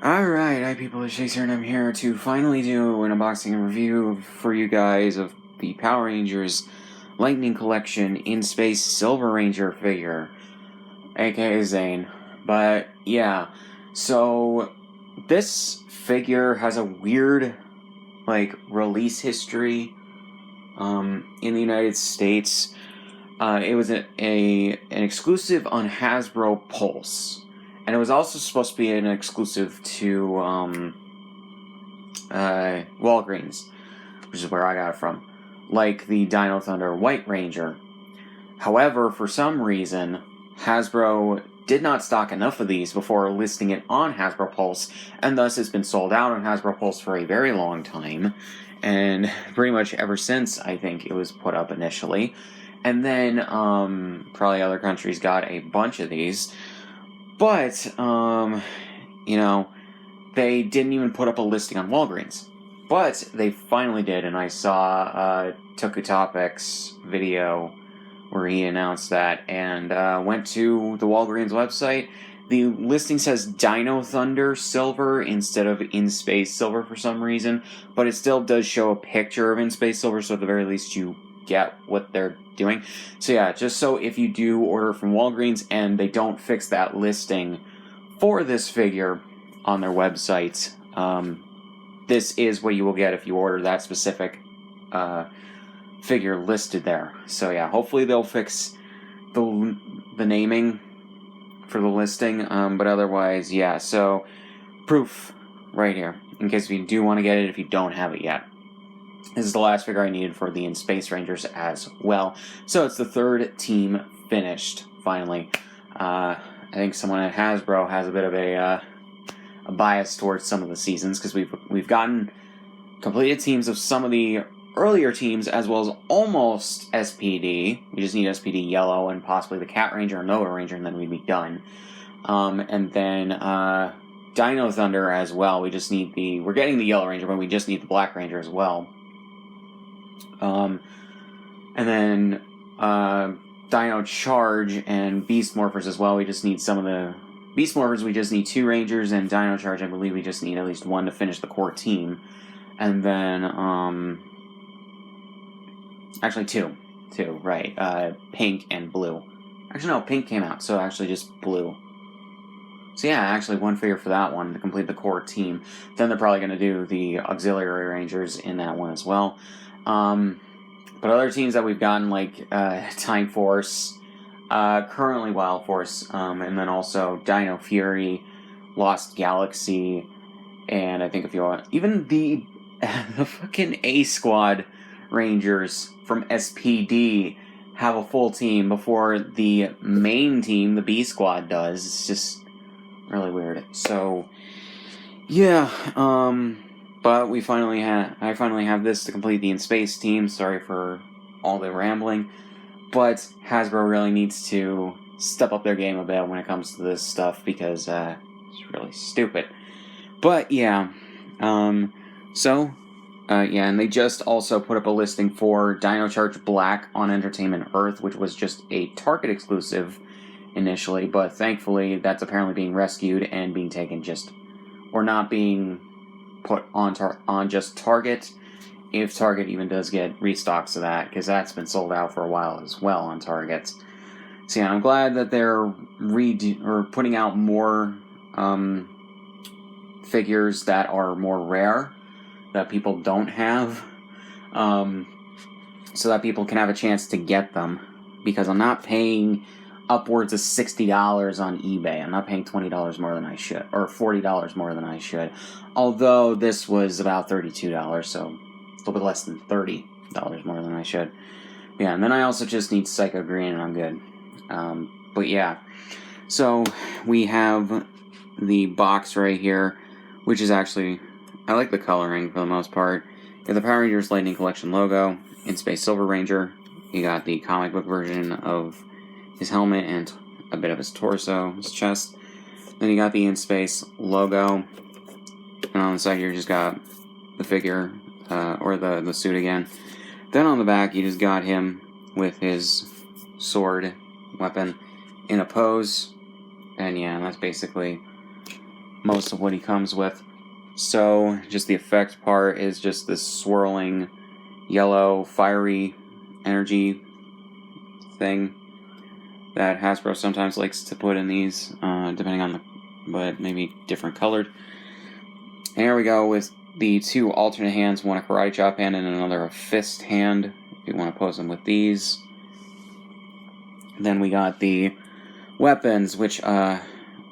Alright, hi people, it's Chase here, and I'm here to finally do an unboxing and review for you guys of the Power Rangers Lightning Collection in Space Silver Ranger figure, aka Zane. But yeah, so this figure has a weird, release history in the United States. It was an exclusive on Hasbro Pulse. And it was also supposed to be an exclusive to Walgreens, which is where I got it from, like the Dino Thunder White Ranger. However, for some reason, Hasbro did not stock enough of these before listing it on Hasbro Pulse, and thus it's been sold out on Hasbro Pulse for a very long time, and pretty much ever since, I think, it was put up initially. And then, probably other countries got a bunch of these. But, they didn't even put up a listing on Walgreens. But they finally did, and I saw Toku Topic's video where he announced that, and went to the Walgreens website. The listing says Dino Thunder Silver instead of In Space Silver for some reason, but it still does show a picture of In Space Silver, so at the very least you get what they're doing. So yeah, just so if you do order from Walgreens and they don't fix that listing for this figure on their website, this is what you will get if you order that specific figure listed there. So yeah, hopefully they'll fix the naming for the listing, but otherwise, yeah, so proof right here, in case you do want to get it if you don't have it yet. This is the last figure I needed for the In Space Rangers as well. So it's the third team finished, finally. I think someone at Hasbro has a bit of a bias towards some of the seasons, because we've gotten completed teams of some of the earlier teams, as well as almost SPD. We just need SPD Yellow and possibly the Cat Ranger or Nova Ranger, and then we'd be done. And then Dino Thunder as well. We just need we're getting the Yellow Ranger, but we just need the Black Ranger as well. And then Dino Charge and Beast Morphers as well. We just need some of the Beast Morphers. We just need 2 Rangers, and Dino Charge, I believe we just need at least 1 to finish the core team. And then, actually 2, right? Pink and blue. Actually, no, pink came out, so actually just blue. So yeah, actually 1 figure for that one to complete the core team. Then they're probably going to do the Auxiliary Rangers in that one as well. But other teams that we've gotten, like Time Force, currently Wild Force, and then also Dino Fury, Lost Galaxy, and I think if you want, even the fucking A Squad Rangers from SPD have a full team before the main team, the B Squad, does. It's just really weird. So yeah, but I finally have this to complete the In Space team. Sorry for all the rambling, but Hasbro really needs to step up their game a bit when it comes to this stuff, because it's really stupid. But yeah, and they just also put up a listing for Dino Charge Black on Entertainment Earth, which was just a Target exclusive initially, but thankfully that's apparently being rescued and being taken or not being put on just Target, if Target even does get restocks of that, because that's been sold out for a while as well on Target. So yeah, I'm glad that they're putting out more figures that are more rare, that people don't have, so that people can have a chance to get them, because I'm not paying upwards of $60 on eBay. I'm not paying $20 more than I should, or $40 more than I should, although this was about $32, so a little bit less than $30 more than I should. Yeah, and then I also just need Psycho Green, and I'm good. But yeah, so we have the box right here, which is actually, I like the coloring for the most part. You have the Power Rangers Lightning Collection logo, In Space Silver Ranger. You got the comic book version of his helmet and a bit of his torso, his chest. Then you got the In Space logo. And on the side here, you just got the figure, or the suit again. Then on the back, you just got him with his sword weapon in a pose. And yeah, that's basically most of what he comes with. So, just the effect part is just this swirling yellow, fiery energy thing that Hasbro sometimes likes to put in these, depending on but maybe different colored. And here we go with the two alternate hands, one a karate chop hand and another a fist hand, if you want to pose them with these. Then we got the weapons, which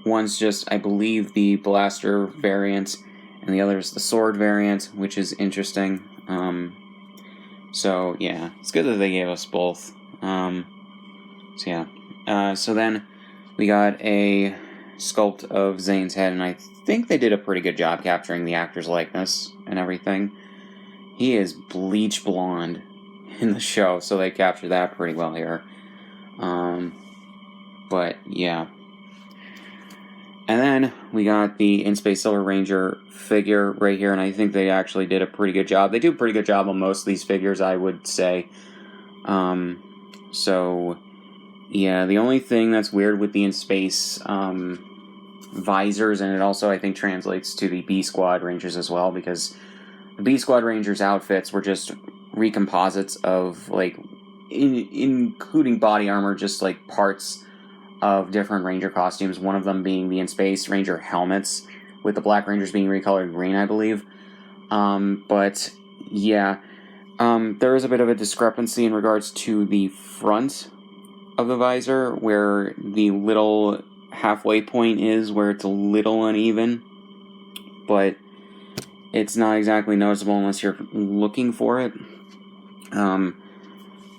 one's just, I believe, the blaster variant, and the other is the sword variant, which is interesting. So yeah, it's good that they gave us both. So then we got a sculpt of Zane's head, and I think they did a pretty good job capturing the actor's likeness and everything. He is bleach blonde in the show, so they captured that pretty well here. But yeah. And then we got the In Space Silver Ranger figure right here, and I think they actually did a pretty good job. They do a pretty good job on most of these figures, I would say. So, yeah, the only thing that's weird with the In Space visors, and it also, I think, translates to the B-Squad Rangers as well, because the B-Squad Rangers outfits were just recomposites of, like, including body armor, just, like, parts of different Ranger costumes, one of them being the In Space Ranger helmets, with the Black Rangers being recolored green, I believe. But, yeah, there is a bit of a discrepancy in regards to the front of the visor, where the little halfway point is, where it's a little uneven, but it's not exactly noticeable unless you're looking for it.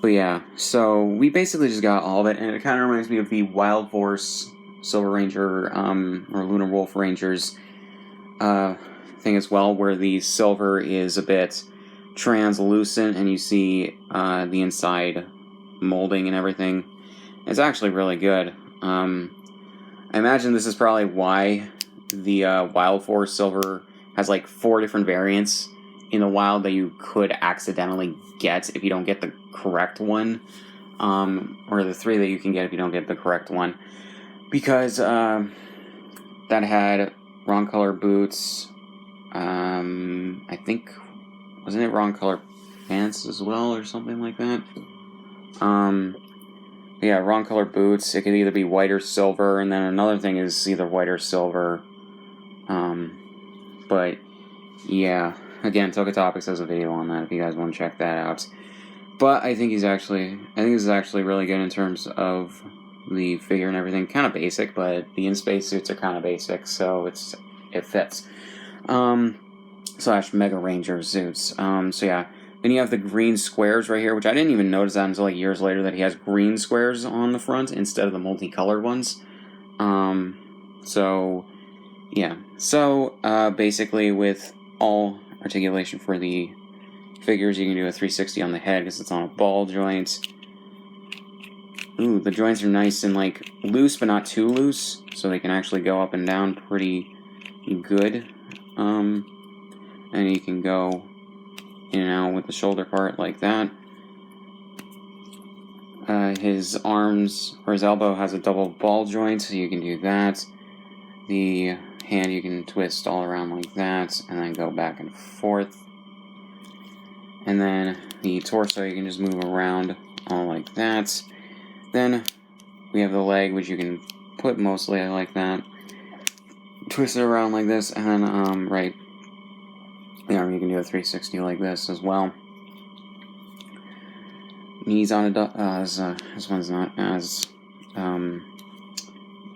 But yeah, so we basically just got all of it, and it kind of reminds me of the Wild Force Silver Ranger, or Lunar Wolf Rangers thing as well, where the silver is a bit translucent, and you see the inside molding and everything. It's actually really good. I imagine this is probably why the Wild Force Silver has like 4 different variants in the wild that you could accidentally get if you don't get the correct one, or the 3 that you can get if you don't get the correct one, because that had wrong color boots, I think, wasn't it wrong color pants as well, or something like that? Yeah, wrong color boots. It could either be white or silver, and then another thing is either white or silver. But yeah, again, Toka Topics has a video on that if you guys want to check that out. But I think this is actually really good in terms of the figure and everything. Kind of basic, but the in-space suits are kind of basic, so it fits. Slash Mega Ranger suits. So yeah. Then you have the green squares right here, which I didn't even notice that until like years later, that he has green squares on the front instead of the multicolored ones. So yeah. So basically, with all articulation for the figures, you can do a 360 on the head because it's on a ball joint. Ooh, the joints are nice and like loose, but not too loose, so they can actually go up and down pretty good. And you can go in and out with the shoulder part like that. His arms, or his elbow, has a double ball joint, so you can do that. The hand you can twist all around like that, and then go back and forth. And then the torso you can just move around all like that. Then we have the leg, which you can put mostly like that. Twist it around like this, and then, right, the arm you can do a 360 like this as well. Knees on this one's not as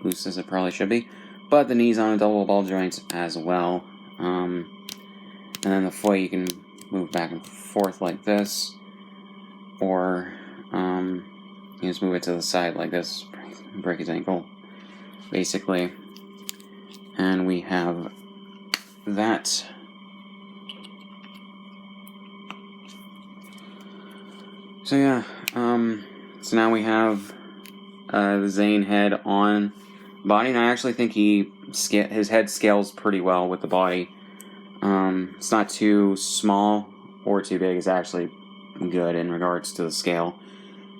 loose as it probably should be, but the knees on a double ball joint as well. And then the foot you can move back and forth like this, or you just move it to the side like this, break his ankle, basically. And we have that. So yeah, so now we have the Zane head on body, and I actually think his head scales pretty well with the body. It's not too small or too big. It's actually good in regards to the scale.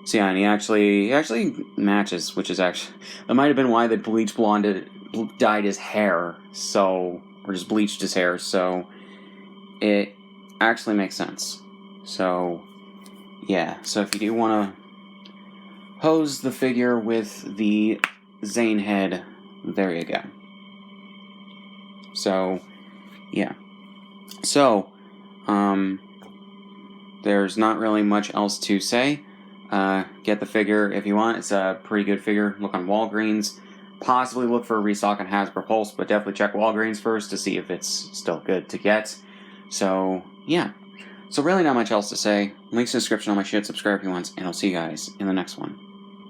So yeah, and he actually matches, which is actually, that might have been why they bleach blonded dyed his hair, so, or just bleached his hair, so it actually makes sense. So, yeah, so if you do want to pose the figure with the Zane head, there you go. So, yeah. So, there's not really much else to say. Get the figure if you want. It's a pretty good figure. Look on Walgreens. Possibly look for a restock on Hasbro Pulse, but definitely check Walgreens first to see if it's still good to get. So, yeah. So really not much else to say. Links in the description on my shit. Subscribe if you want, and I'll see you guys in the next one.